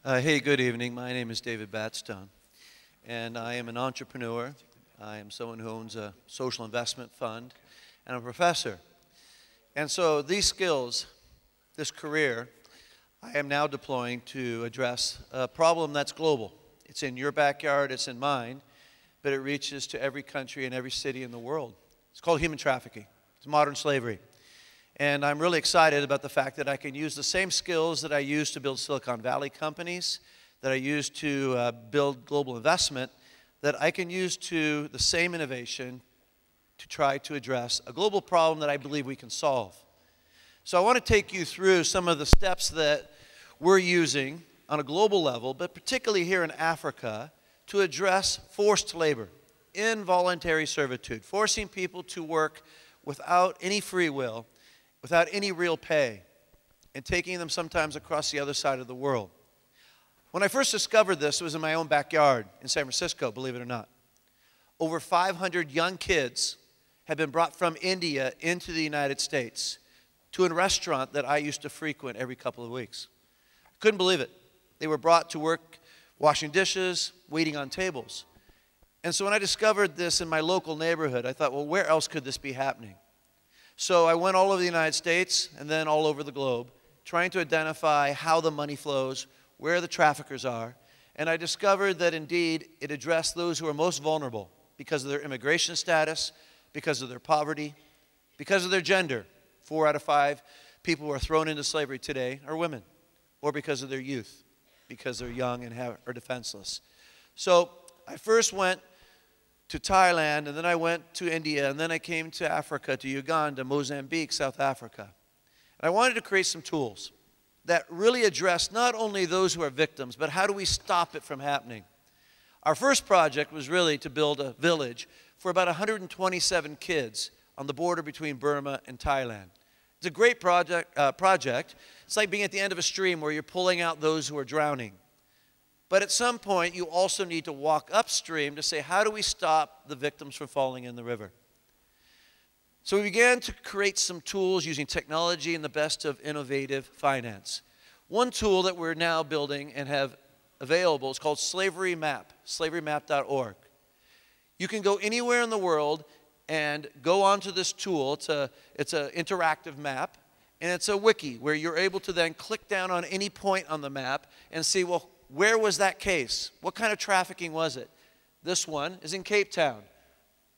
Hey, good evening. My name is David Batstone, and I am an entrepreneur. I am someone who owns a social investment fund, and I'm a professor. And so these skills, this career, I am now deploying to address a problem that's global. It's in your backyard, it's in mine, but it reaches to every country and every city in the world. It's called human trafficking. It's modern slavery. And I'm really excited about the fact that I can use the same skills that I used to build Silicon Valley companies, that I used to build global investment, that I can use to the same innovation to try to address a global problem that I believe we can solve. So I want to take you through some of the steps that we're using on a global level, but particularly here in Africa, to address forced labor, involuntary servitude, forcing people to work without any free will, without any real pay, and taking them sometimes across the other side of the world. When I first discovered this, it was in my own backyard in San Francisco, believe it or not. Over 500 young kids had been brought from India into the United States to a restaurant that I used to frequent every couple of weeks. I couldn't believe it. They were brought to work washing dishes, waiting on tables. And so when I discovered this in my local neighborhood, I thought, well, where else could this be happening? So I went all over the United States and then all over the globe, trying to identify how the money flows, where the traffickers are, and I discovered that indeed it addressed those who are most vulnerable because of their immigration status, because of their poverty, because of their gender. 4 out of 5 people who are thrown into slavery today are women, or because of their youth, because they're young and are defenseless. So I first went to Thailand, and then I went to India, and then I came to Africa, to Uganda, Mozambique, South Africa. And I wanted to create some tools that really address not only those who are victims, but how do we stop it from happening? Our first project was really to build a village for about 127 kids on the border between Burma and Thailand. It's a great project. It's like being at the end of a stream where you're pulling out those who are drowning. But at some point, you also need to walk upstream to say, how do we stop the victims from falling in the river? So we began to create some tools using technology and the best of innovative finance. One tool that we're now building and have available is called Slavery Map, slaverymap.org. You can go anywhere in the world and go onto this tool. It's an interactive map, and it's a wiki where you're able to then click down on any point on the map and see, well, where was that case? What kind of trafficking was it? This one is in Cape Town.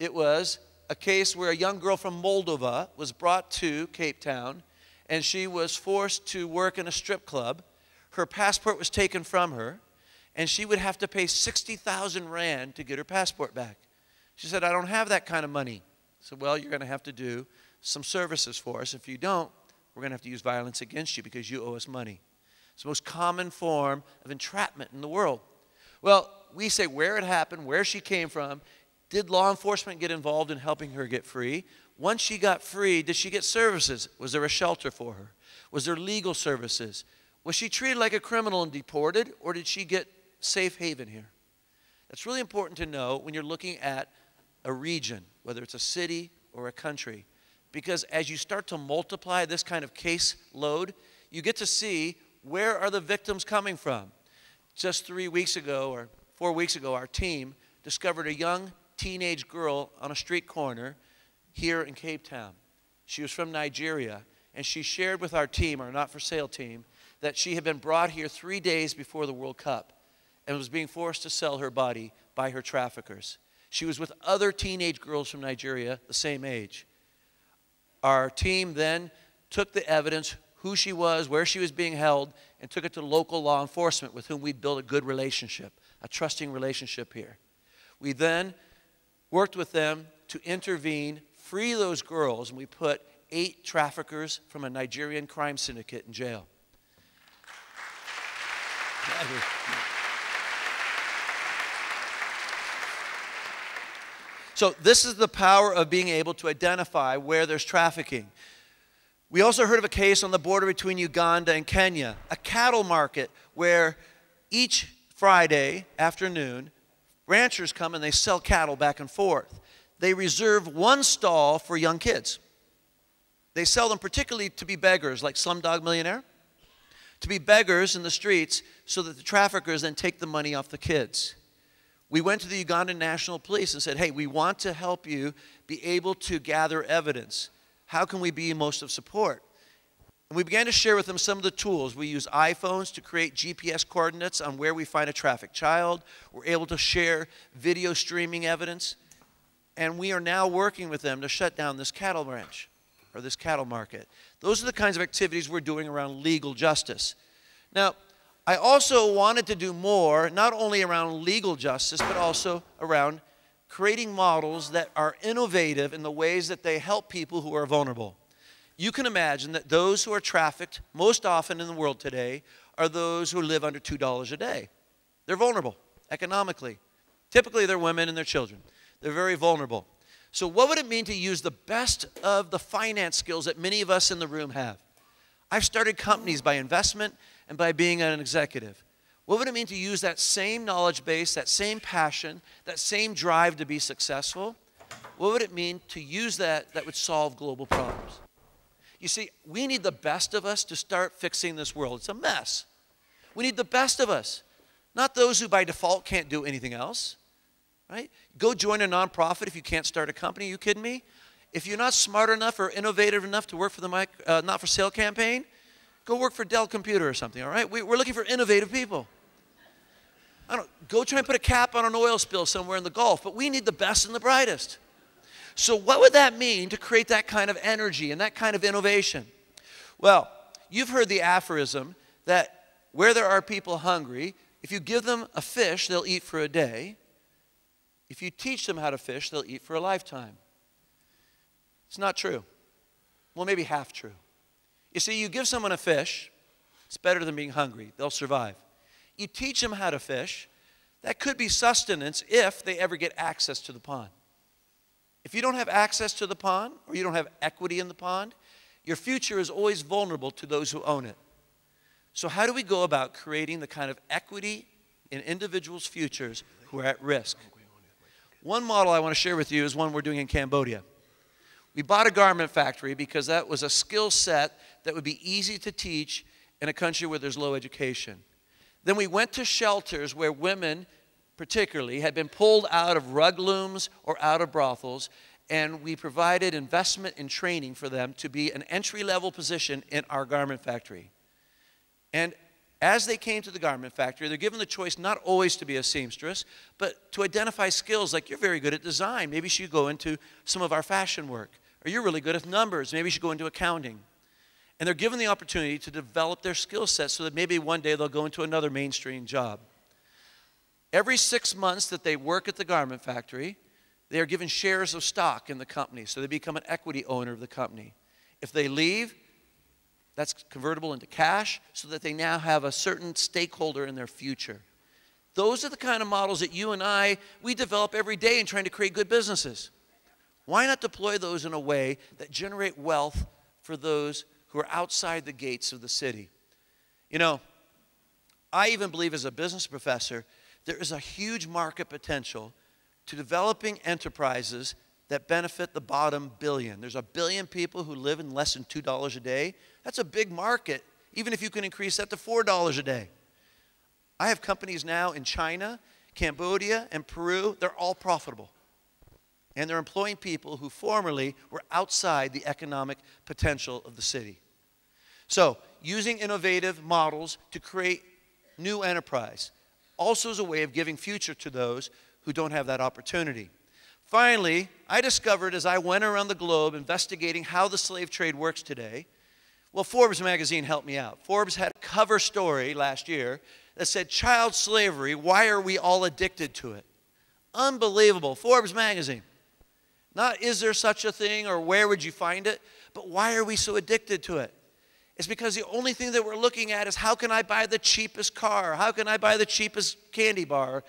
It was a case where a young girl from Moldova was brought to Cape Town, and she was forced to work in a strip club. Her passport was taken from her, and she would have to pay 60,000 rand to get her passport back. She said, I don't have that kind of money. I said, well, you're going to have to do some services for us. If you don't, we're going to have to use violence against you because you owe us money. It's the most common form of entrapment in the world. Well, we say where it happened, where she came from. Did law enforcement get involved in helping her get free? Once she got free, did she get services? Was there a shelter for her? Was there legal services? Was she treated like a criminal and deported, or did she get safe haven here? That's really important to know when you're looking at a region, whether it's a city or a country, because as you start to multiply this kind of case load, you get to see where are the victims coming from. Just 3 weeks ago or 4 weeks ago, our team discovered a young teenage girl on a street corner here in Cape Town. She was from Nigeria, and she shared with our team, our not-for-sale team, that she had been brought here 3 days before the World Cup and was being forced to sell her body by her traffickers. She was with other teenage girls from Nigeria the same age. Our team then took the evidence, who she was, where she was being held, and took it to local law enforcement with whom we'd built a good relationship, a trusting relationship here. We then worked with them to intervene, free those girls, and we put 8 traffickers from a Nigerian crime syndicate in jail. So this is the power of being able to identify where there's trafficking. We also heard of a case on the border between Uganda and Kenya, a cattle market where each Friday afternoon, ranchers come and they sell cattle back and forth. They reserve one stall for young kids. They sell them particularly to be beggars, like Slumdog Millionaire, to be beggars in the streets so that the traffickers then take the money off the kids. We went to the Ugandan National Police and said, hey, we want to help you be able to gather evidence. How can we be most of support? And we began to share with them some of the tools. We use iPhones to create GPS coordinates on where we find a trafficked child. We're able to share video streaming evidence. And we are now working with them to shut down this cattle ranch or this cattle market. Those are the kinds of activities we're doing around legal justice. Now, I also wanted to do more, not only around legal justice, but also around creating models that are innovative in the ways that they help people who are vulnerable. You can imagine that those who are trafficked most often in the world today are those who live under $2 a day. They're vulnerable economically. Typically, they're women and their children. They're very vulnerable. So what would it mean to use the best of the finance skills that many of us in the room have? I've started companies by investment and by being an executive. What would it mean to use that same knowledge base, that same passion, that same drive to be successful? What would it mean to use that would solve global problems? You see, we need the best of us to start fixing this world. It's a mess. We need the best of us, not those who by default can't do anything else. Right? Go join a nonprofit if you can't start a company. Are you kidding me? If you're not smart enough or innovative enough to work for the not for sale campaign, go work for Dell Computer or something, all right? We're looking for innovative people. Go try and put a cap on an oil spill somewhere in the Gulf, but we need the best and the brightest. So what would that mean to create that kind of energy and that kind of innovation? Well, you've heard the aphorism that where there are people hungry, if you give them a fish, they'll eat for a day. If you teach them how to fish, they'll eat for a lifetime. It's not true. Well, maybe half true. You see, you give someone a fish, it's better than being hungry. They'll survive. You teach them how to fish, that could be sustenance if they ever get access to the pond. If you don't have access to the pond or you don't have equity in the pond, your future is always vulnerable to those who own it. So how do we go about creating the kind of equity in individuals' futures who are at risk? One model I want to share with you is one we're doing in Cambodia. We bought a garment factory because that was a skill set that would be easy to teach in a country where there's low education. Then we went to shelters where women, particularly, had been pulled out of rug looms or out of brothels, and we provided investment and training for them to be an entry-level position in our garment factory. And as they came to the garment factory, they're given the choice not always to be a seamstress, but to identify skills like you're very good at design. Maybe you should go into some of our fashion work. Or you're really good at numbers. Maybe you should go into accounting. And they're given the opportunity to develop their skill sets so that maybe one day they'll go into another mainstream job. Every 6 months that they work at the garment factory, they are given shares of stock in the company, so they become an equity owner of the company. If they leave, that's convertible into cash so that they now have a certain stakeholder in their future. Those are the kind of models that you and we develop every day in trying to create good businesses. Why not deploy those in a way that generate wealth for those who are outside the gates of the city? You know, I even believe as a business professor, there is a huge market potential to developing enterprises that benefit the bottom billion. There's 1 billion people who live in less than $2 a day. That's a big market, even if you can increase that to $4 a day. I have companies now in China, Cambodia, and Peru. They're all profitable. And they're employing people who formerly were outside the economic potential of the city. So, using innovative models to create new enterprise also is a way of giving future to those who don't have that opportunity. Finally, I discovered as I went around the globe investigating how the slave trade works today, well, Forbes magazine helped me out. Forbes had a cover story last year that said, "Child slavery, why are we all addicted to it?" Unbelievable. Forbes magazine. Not is there such a thing or where would you find it, but why are we so addicted to it? It's because the only thing that we're looking at is how can I buy the cheapest car? How can I buy the cheapest candy bar?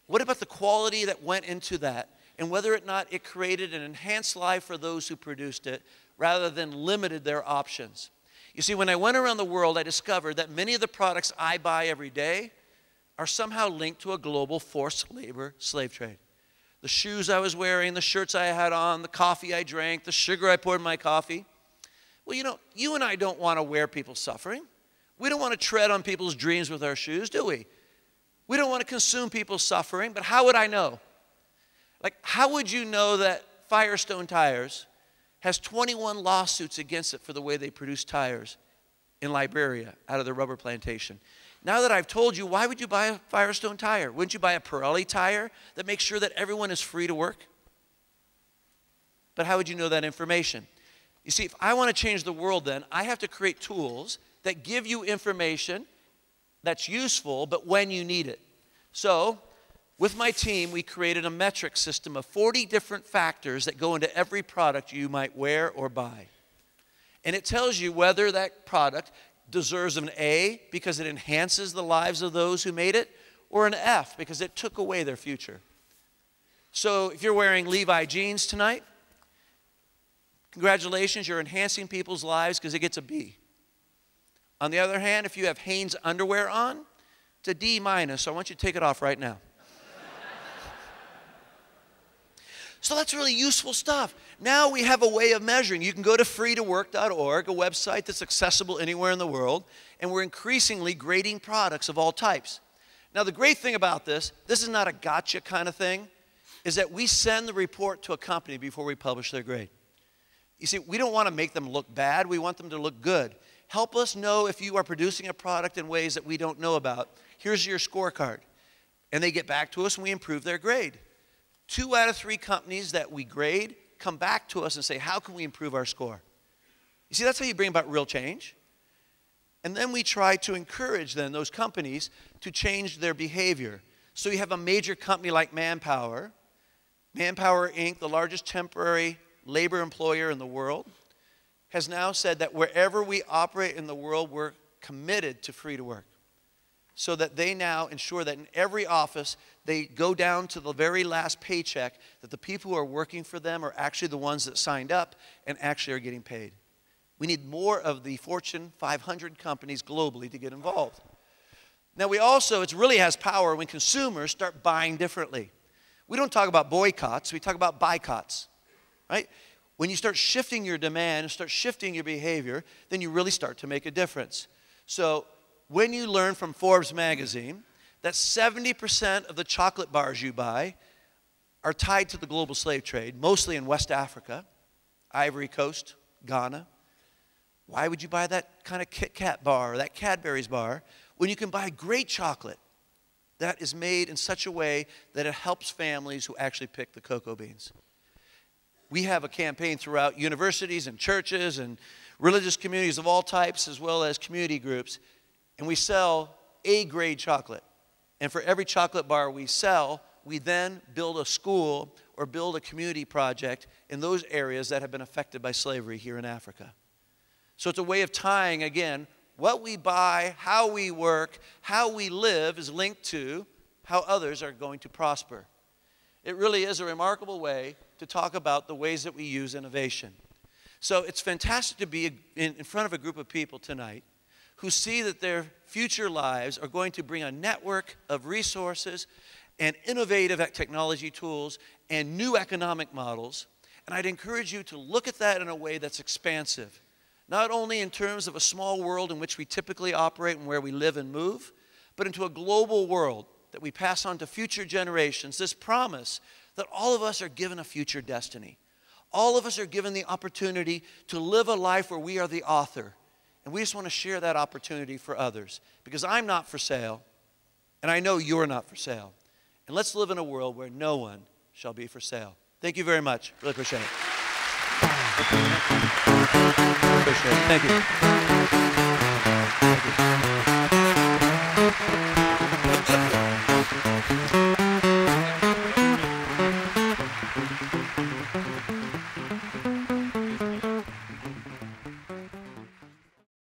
What about the quality that went into that and whether or not it created an enhanced life for those who produced it rather than limited their options? You see, when I went around the world, I discovered that many of the products I buy every day are somehow linked to a global forced labor slave trade. The shoes I was wearing, the shirts I had on, the coffee I drank, the sugar I poured in my coffee. Well, you know, you and I don't want to wear people suffering. We don't want to tread on people's dreams with our shoes, do we? We don't want to consume people's suffering, but how would I know? Like, how would you know that Firestone Tires has 21 lawsuits against it for the way they produce tires in Liberia out of their rubber plantation? Now that I've told you, why would you buy a Firestone tire? Wouldn't you buy a Pirelli tire that makes sure that everyone is free to work? But how would you know that information? You see, if I want to change the world, then I have to create tools that give you information that's useful, but when you need it. So, with my team, we created a metric system of 40 different factors that go into every product you might wear or buy. And it tells you whether that product deserves an A because it enhances the lives of those who made it, or an F because it took away their future. So if you're wearing Levi jeans tonight, congratulations, you're enhancing people's lives because it gets a B. On the other hand, if you have Hanes underwear on, it's a D minus, so I want you to take it off right now. So that's really useful stuff. Now we have a way of measuring. You can go to freetowork.org, a website that's accessible anywhere in the world, and we're increasingly grading products of all types. Now the great thing about this is not a gotcha kind of thing, is that we send the report to a company before we publish their grade. You see, we don't want to make them look bad, we want them to look good. Help us know if you are producing a product in ways that we don't know about. Here's your scorecard. And they get back to us and we improve their grade. 2 out of 3 companies that we grade come back to us and say, how can we improve our score? You see, that's how you bring about real change. And then we try to encourage then those companies to change their behavior. So you have a major company like Manpower. Manpower Inc., the largest temporary labor employer in the world, has now said that wherever we operate in the world, we're committed to free to work. So that they now ensure that in every office, they go down to the very last paycheck, that the people who are working for them are actually the ones that signed up and actually are getting paid. We need more of the Fortune 500 companies globally to get involved. Now we also, it really has power when consumers start buying differently. We don't talk about boycotts, we talk about boycotts, right? When you start shifting your demand and start shifting your behavior, then you really start to make a difference. So when you learn from Forbes magazine that 70% of the chocolate bars you buy are tied to the global slave trade, mostly in West Africa, Ivory Coast, Ghana, why would you buy that kind of Kit Kat bar or that Cadbury's bar when you can buy great chocolate that is made in such a way that it helps families who actually pick the cocoa beans? We have a campaign throughout universities and churches and religious communities of all types, as well as community groups, and we sell A-grade chocolate. And for every chocolate bar we sell, we then build a school or build a community project in those areas that have been affected by slavery here in Africa. So it's a way of tying, again, what we buy, how we work, how we live is linked to how others are going to prosper. It really is a remarkable way to talk about the ways that we use innovation. So it's fantastic to be in front of a group of people tonight who see that their future lives are going to bring a network of resources and innovative technology tools and new economic models. And I'd encourage you to look at that in a way that's expansive, not only in terms of a small world in which we typically operate and where we live and move, but into a global world that we pass on to future generations, this promise that all of us are given a future destiny. All of us are given the opportunity to live a life where we are the author. And we just want to share that opportunity for others. Because I'm not for sale, and I know you're not for sale. And let's live in a world where no one shall be for sale. Thank you very much. Really appreciate it. Appreciate it. Thank you.